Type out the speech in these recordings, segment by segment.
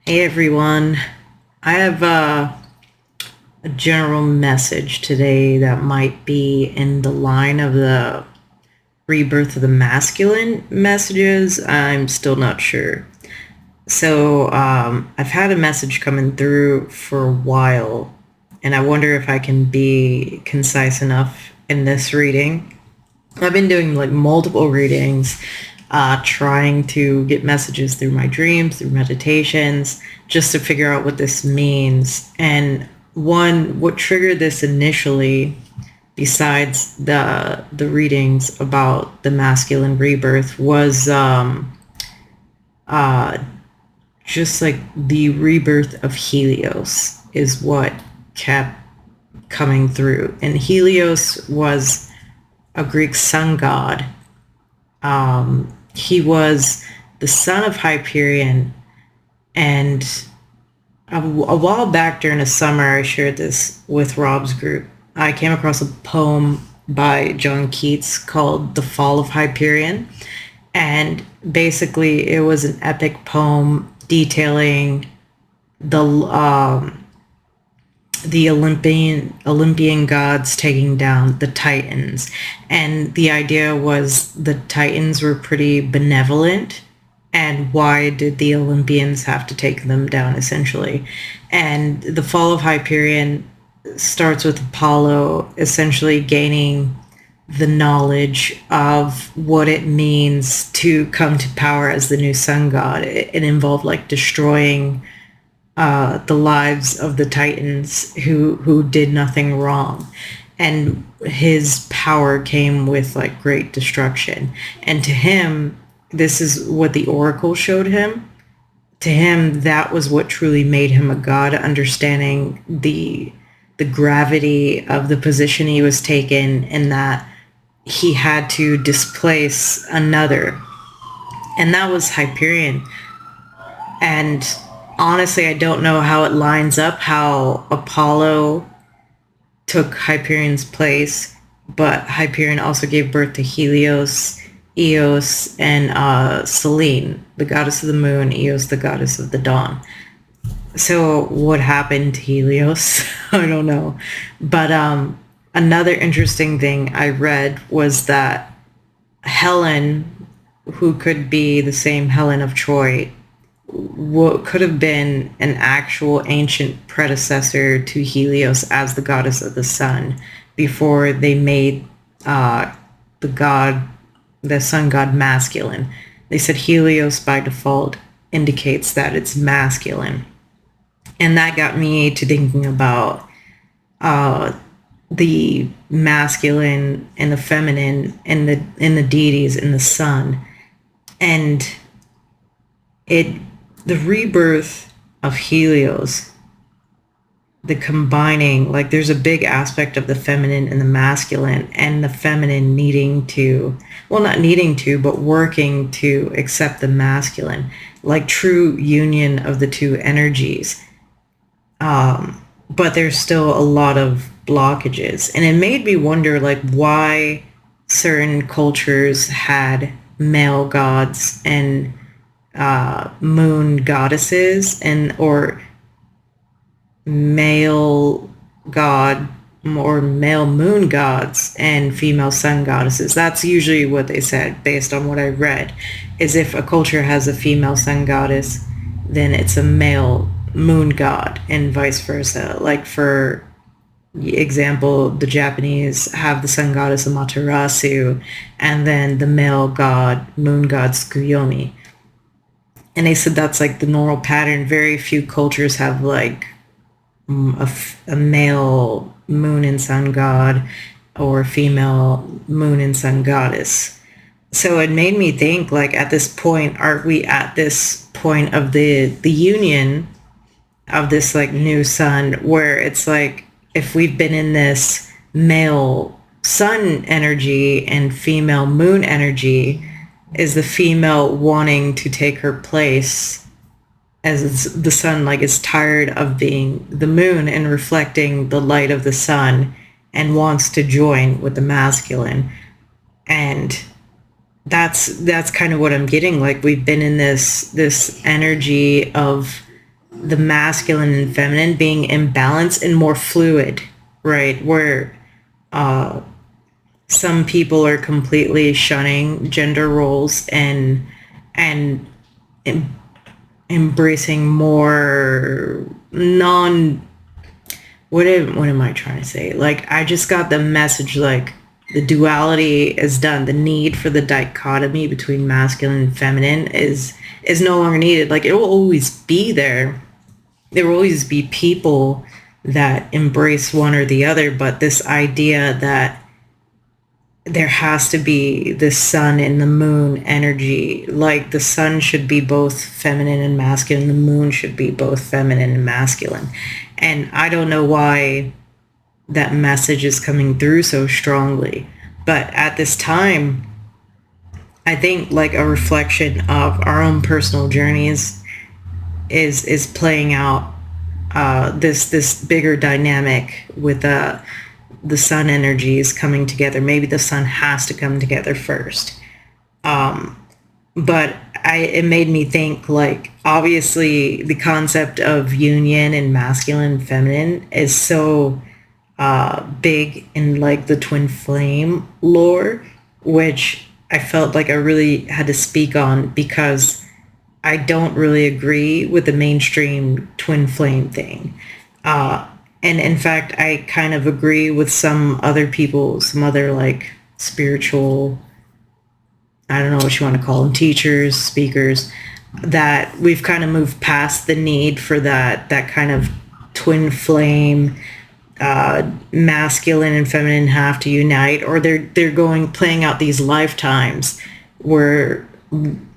Hey everyone, I have a general message today that might be in the line of the rebirth of the masculine messages. I'm still not sure. So I've had a message coming through for a while, and I wonder if I can be concise enough in this reading. I've been doing like multiple readings, trying to get messages through my dreams, through meditations, just to figure out what this means. And what triggered this initially, besides the readings about the masculine rebirth, was uh, just like the rebirth of Helios is what kept coming through. And Helios was a Greek sun god. He was the son of Hyperion, and a while back during the summer, I shared this with Rob's group. I came across a poem by John Keats called The Fall of Hyperion, and basically it was an epic poem detailing the Olympian gods taking down the Titans. And the idea was the Titans were pretty benevolent, and why did the Olympians have to take them down, essentially? And the fall of Hyperion starts with Apollo essentially gaining the knowledge of what it means to come to power as the new sun god. It involved like destroying the lives of the Titans who did nothing wrong, and his power came with like great destruction. And to him, this is what the oracle showed him. To him, that was what truly made him a god, understanding the gravity of the position he was taken, and that he had to displace another, and that was Hyperion. And honestly, I don't know how it lines up, how Apollo took Hyperion's place, but Hyperion also gave birth to Helios, Eos, and Selene, the goddess of the moon, Eos, the goddess of the dawn. So what happened to Helios? I don't know. But another interesting thing I read was that Helen, who could be the same Helen of Troy, what could have been an actual ancient predecessor to Helios as the goddess of the sun, before they made the sun god, masculine. They said Helios by default indicates that it's masculine. And that got me to thinking about the masculine and the feminine and the deities in the sun. And the rebirth of Helios, the combining, like there's a big aspect of the feminine and the masculine, and the feminine needing to, well, not needing to, but working to accept the masculine, like true union of the two energies. But there's still a lot of blockages. And it made me wonder, like, why certain cultures had male gods and moon goddesses, or male god or male moon gods and female sun goddesses. That's usually what they said, based on what I read, is if a culture has a female sun goddess, then it's a male moon god, and vice versa. Like, for example, the Japanese have the sun goddess Amaterasu, and then the male god, moon god Tsukuyomi. And they said that's like the normal pattern. Very few cultures have like a male moon and sun god or a female moon and sun goddess. So it made me think, like, at this point, are we at this point of the union of this like new sun, where it's like, if we've been in this male sun energy and female moon energy, is the female wanting to take her place as the sun, like, is tired of being the moon and reflecting the light of the sun, and wants to join with the masculine. And that's kind of what I'm getting. Like, we've been in this energy of the masculine and feminine being imbalanced and more fluid, right? Where some people are completely shunning gender roles and embracing more what am I trying to say? Like, I just got the message, like, the duality is done. The need for the dichotomy between masculine and feminine is no longer needed. Like, it will always be there. There will always be people that embrace one or the other, but this idea that there has to be the sun and the moon energy, like the sun should be both feminine and masculine, the moon should be both feminine and masculine. And I don't know why that message is coming through so strongly, but at this time, I think like a reflection of our own personal journeys is playing out this bigger dynamic with the sun energies coming together. Maybe the sun has to come together first. But it made me think, like, obviously the concept of union and masculine and feminine is so big in like the twin flame lore, which I felt like I really had to speak on because I don't really agree with the mainstream twin flame thing. And in fact, I kind of agree with some other people, some other like spiritual, I don't know what you want to call them, teachers, speakers, that we've kind of moved past the need for that kind of twin flame, masculine and feminine have to unite, or they're playing out these lifetimes where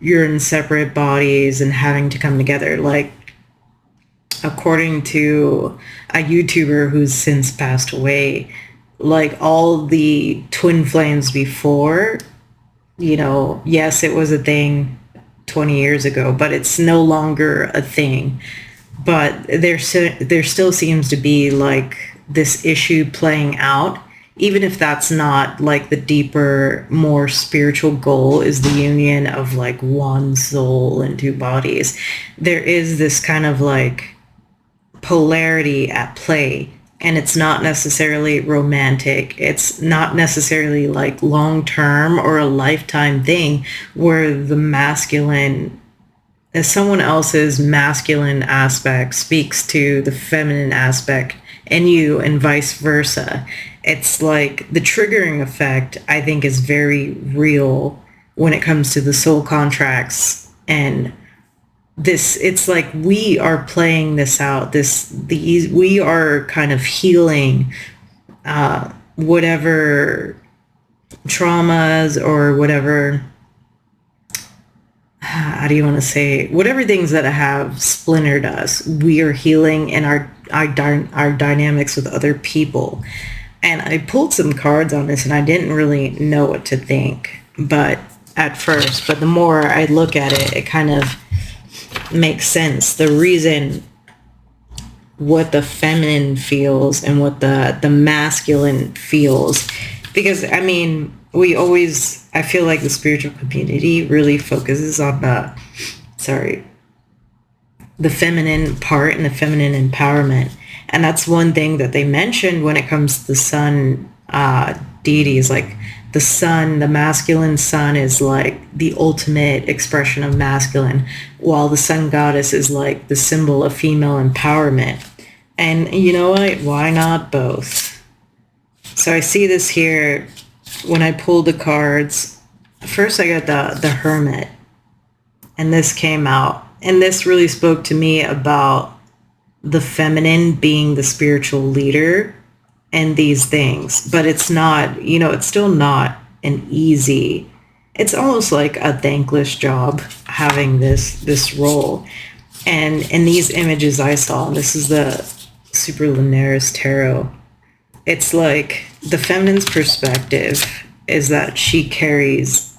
you're in separate bodies and having to come together. Like, according to a YouTuber who's since passed away, like all the twin flames before, you know, yes, it was a thing 20 years ago, but it's no longer a thing. But there still seems to be like this issue playing out, even if that's not like the deeper, more spiritual goal is the union of like one soul and two bodies. There is this kind of like polarity at play, and it's not necessarily romantic. It's not necessarily like long-term or a lifetime thing where the masculine, as someone else's masculine aspect speaks to the feminine aspect in you and vice versa. It's like the triggering effect, I think, is very real when it comes to the soul contracts. And this, it's like we are playing this out. We are kind of healing whatever traumas or whatever, how do you want to say, whatever things that have splintered us. We are healing in our dynamics with other people. And I pulled some cards on this and I didn't really know what to think, but at first, but the more I look at it, it kind of makes sense. The reason what the feminine feels and what the masculine feels, because I mean, I feel like the spiritual community really focuses on the feminine part and the feminine empowerment. And that's one thing that they mentioned when it comes to the sun deities. Like the sun, the masculine sun is like the ultimate expression of masculine, while the sun goddess is like the symbol of female empowerment. And you know what? Why not both? So I see this here when I pulled the cards. First I got the Hermit, and this came out, and this really spoke to me about the feminine being the spiritual leader and these things. But it's not, you know, it's still not an easy, it's almost like a thankless job having this role. And in these images I saw, and this is the Super Lunaris Tarot, it's like the feminine's perspective is that she carries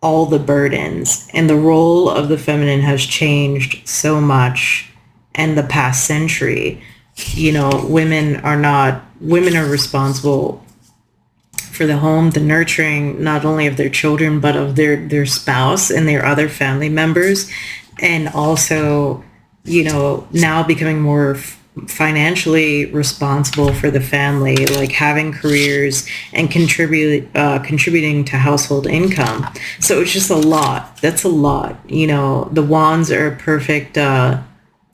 all the burdens, and the role of the feminine has changed so much in the past century. You know, women are responsible for the home, the nurturing not only of their children, but of their spouse and their other family members. And also now becoming more financially responsible for the family, like having careers and contributing to household income. So it's just a lot. That's a lot. The wands are a perfect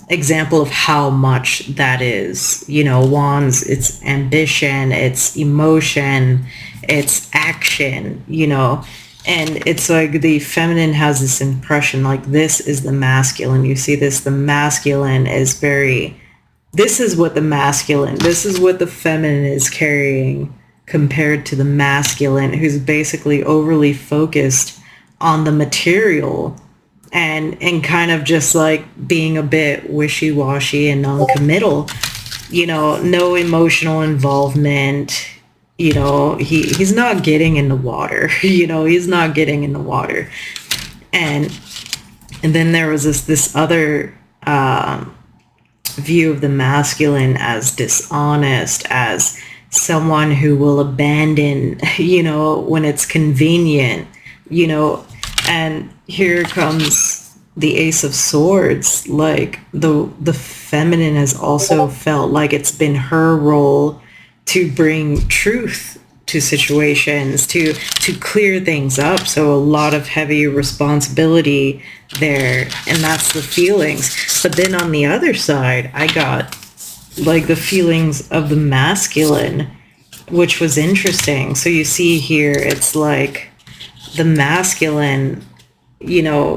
example of how much that is. Wands, it's ambition, it's emotion, it's action, and it's like the feminine has this impression like this is the masculine. You see this, the masculine is very, this is what the feminine is carrying compared to the masculine, who's basically overly focused on the material and kind of just like being a bit wishy-washy and non-committal, no emotional involvement. He's not getting in the water. He's not getting in the water. And then there was this other view of the masculine as dishonest, as someone who will abandon, when it's convenient, and here comes the Ace of Swords. Like the feminine has also felt like it's been her role to bring truth to situations, to clear things up. So a lot of heavy responsibility there, and that's the feelings. But then on the other side, I got like the feelings of the masculine, which was interesting. So you see here, it's like the masculine,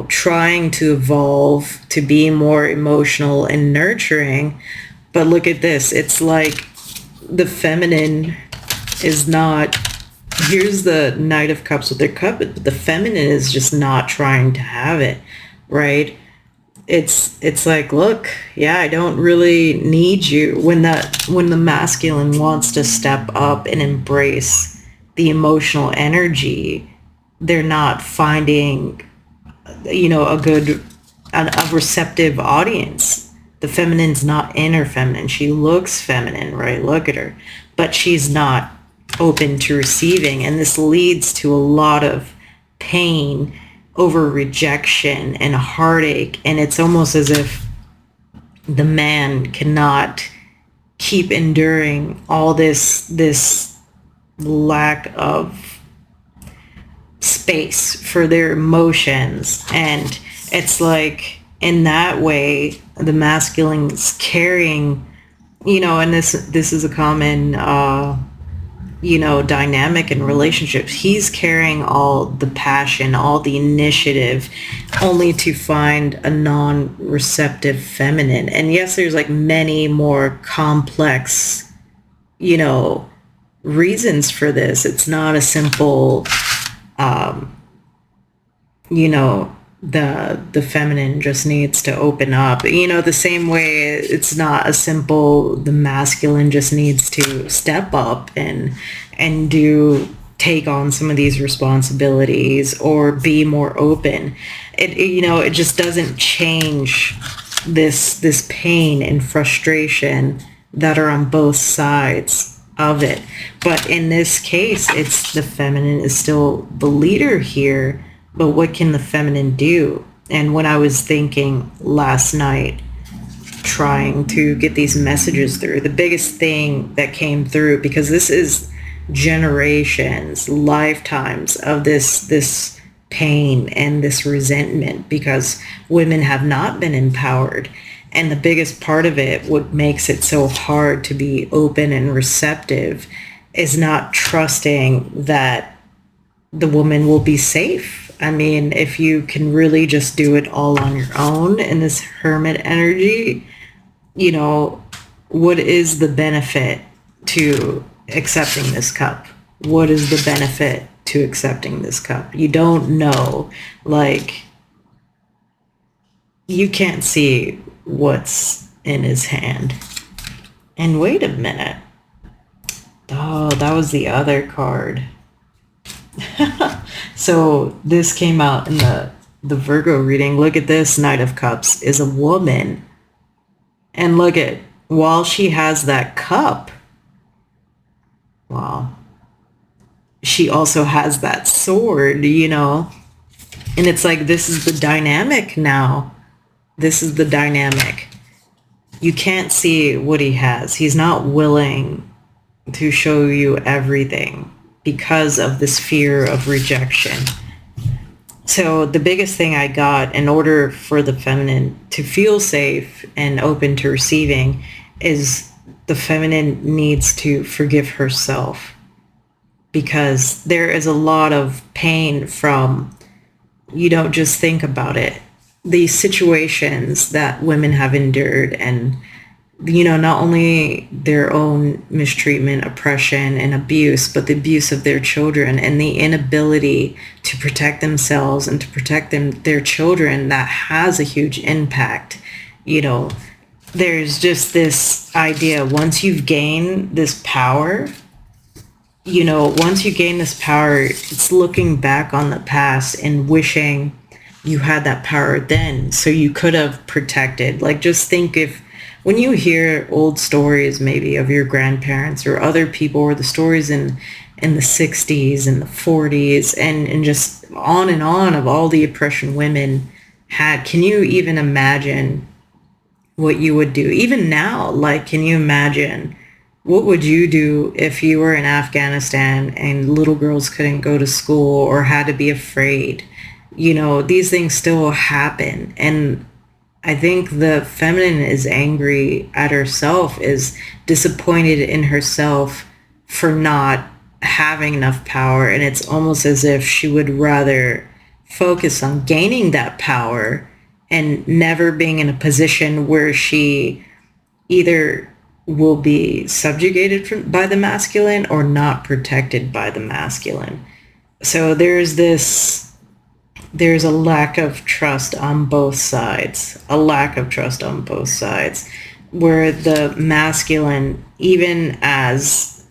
trying to evolve to be more emotional and nurturing. But look at this. It's like the feminine is not, here's the Knight of Cups with their cup, but the feminine is just not trying to have it, right? It's like, look, yeah, I don't really need you. When the masculine wants to step up and embrace the emotional energy, they're not finding, a receptive audience. The feminine's not inner feminine. She looks feminine, right? Look at her. But she's not open to receiving. And this leads to a lot of pain over rejection and heartache. And it's almost as if the man cannot keep enduring all this lack of space for their emotions. And it's like, in that way, the masculine's carrying, and this is a common dynamic in relationships. He's carrying all the passion, all the initiative, only to find a non-receptive feminine. And yes, there's like many more complex, reasons for this. It's not a simple, the feminine just needs to open up. The same way it's not a simple, the masculine just needs to step up and take on some of these responsibilities or be more open. It just doesn't change this pain and frustration that are on both sides of it. But in this case, it's the feminine is still the leader here. But what can the feminine do? And when I was thinking last night, trying to get these messages through, the biggest thing that came through, because this is generations, lifetimes of this pain and this resentment, because women have not been empowered. And the biggest part of it, what makes it so hard to be open and receptive, is not trusting that the woman will be safe. I mean, if you can really just do it all on your own in this hermit energy, what is the benefit to accepting this cup? What is the benefit to accepting this cup? You don't know. Like, you can't see what's in his hand. And wait a minute. Oh, that was the other card. So this came out in the Virgo reading. Look at this. Knight of Cups is a woman. And look at, while she has that cup, wow, she also has that sword, And it's like, this is the dynamic now. This is the dynamic. You can't see what he has. He's not willing to show you everything because of this fear of rejection. So the biggest thing I got in order for the feminine to feel safe and open to receiving is the feminine needs to forgive herself, because there is a lot of pain from, you don't just think about it, these situations that women have endured, and not only their own mistreatment, oppression, and abuse, but the abuse of their children and the inability to protect themselves and to protect their children. That has a huge impact. There's just this idea, once you've gained this power, it's looking back on the past and wishing you had that power then, so you could have protected. Like, just think, if when you hear old stories maybe of your grandparents or other people, or the stories in the 60s and the 40s and just on of all the oppression women had, can you even imagine what you would do? Even now, like, can you imagine what would you do if you were in Afghanistan and little girls couldn't go to school or had to be afraid? These things still happen. And I think the feminine is angry at herself, is disappointed in herself for not having enough power. And it's almost as if she would rather focus on gaining that power and never being in a position where she either will be subjugated by the masculine or not protected by the masculine. So there's a lack of trust on both sides, where the masculine, even as,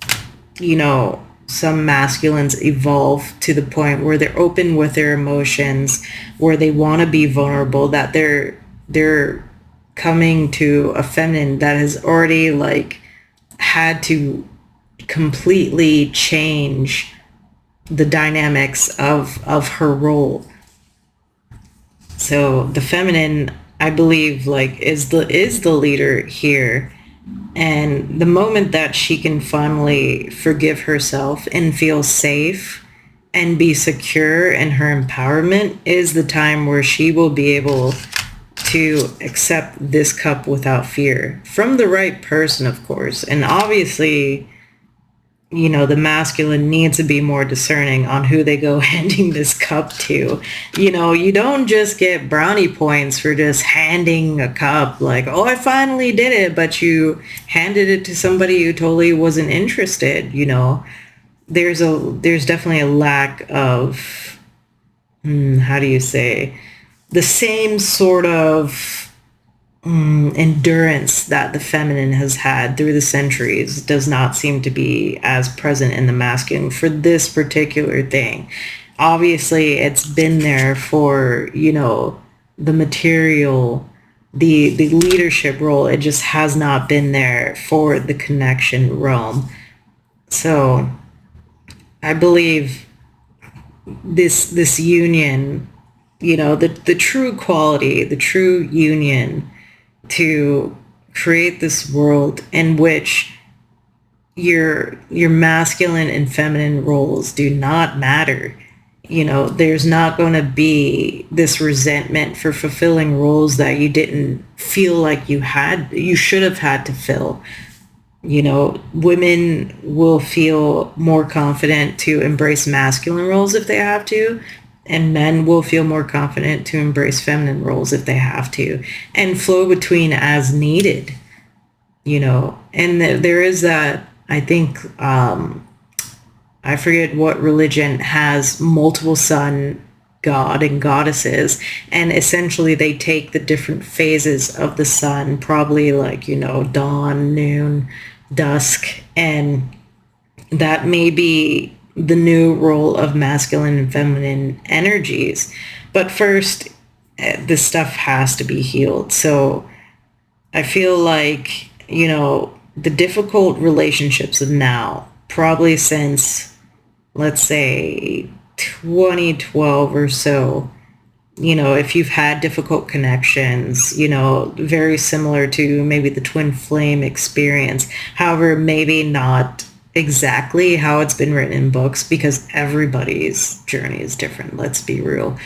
some masculines evolve to the point where they're open with their emotions, where they want to be vulnerable, that they're coming to a feminine that has already had to completely change the dynamics of her role. So the feminine, I believe, is the leader here. And the moment that she can finally forgive herself and feel safe and be secure in her empowerment is the time where she will be able to accept this cup without fear from the right person, of course. And obviously, the masculine needs to be more discerning on who they go handing this cup to. You don't just get brownie points for just handing a cup, like, oh, I finally did it, but you handed it to somebody who totally wasn't interested. There's definitely a lack of, how do you say, the same sort of endurance that the feminine has had through the centuries does not seem to be as present in the masculine for this particular thing. Obviously, it's been there for, the material, the leadership role. It just has not been there for the connection realm. So I believe this union, the true quality, the true union to create this world in which your masculine and feminine roles do not matter. There's not going to be this resentment for fulfilling roles that you didn't feel like you should have had to fill. Women will feel more confident to embrace masculine roles if they have to, and men will feel more confident to embrace feminine roles if they have to, and flow between as needed. And there is that, I think, I forget what religion has multiple sun god and goddesses, and essentially they take the different phases of the sun, probably dawn, noon, dusk, and that may be the new role of masculine and feminine energies. But first, this stuff has to be healed. So I feel like, the difficult relationships of now, probably since, let's say, 2012 or so, if you've had difficult connections, very similar to maybe the twin flame experience. However, maybe not exactly how it's been written in books, because everybody's journey is different. Let's be real.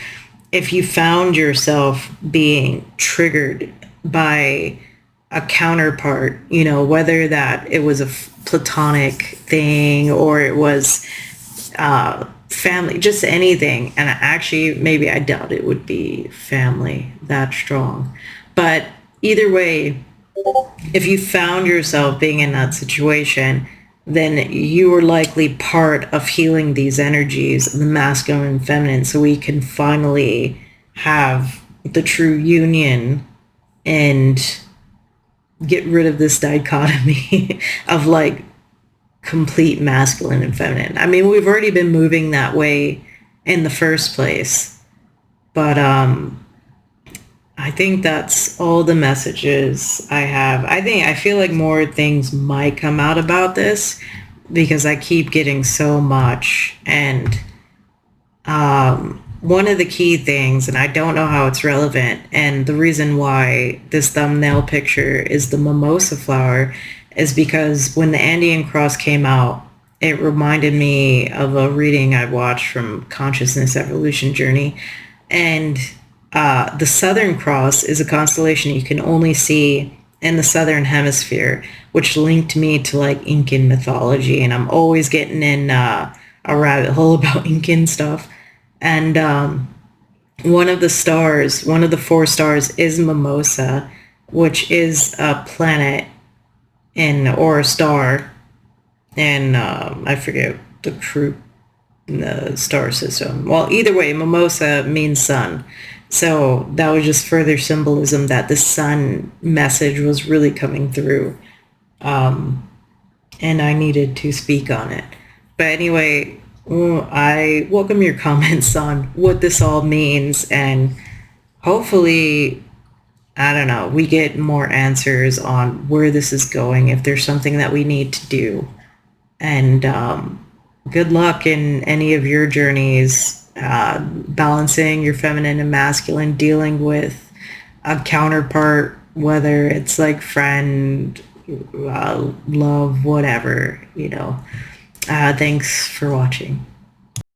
If you found yourself being triggered by a counterpart, whether that it was a platonic thing or it was family, just anything. And actually, maybe I doubt it would be family that strong. But either way, if you found yourself being in that situation, then you were likely part of healing these energies, the masculine and feminine, so we can finally have the true union and get rid of this dichotomy of like complete masculine and feminine. I mean, we've already been moving that way in the first place, but I think that's all the messages I have. I feel like more things might come out about this because I keep getting so much. And one of the key things, and I don't know how it's relevant, and the reason why this thumbnail picture is the mimosa flower is because when the Andean cross came out, it reminded me of a reading I watched from Consciousness Evolution Journey. And the Southern Cross is a constellation you can only see in the Southern Hemisphere, which linked me to like Incan mythology. And I'm always getting in a rabbit hole about Incan stuff. And one of the stars, one of the 4 stars is Mimosa, which is a planet or a star. And I forget the star system. Well, either way, Mimosa means sun. So that was just further symbolism that the sun message was really coming through. And I needed to speak on it. But anyway, I welcome your comments on what this all means. And hopefully, I don't know, we get more answers on where this is going, if there's something that we need to do. And good luck in any of your journeys, balancing your feminine and masculine, dealing with a counterpart, whether it's like friend, love, whatever, Thanks for watching.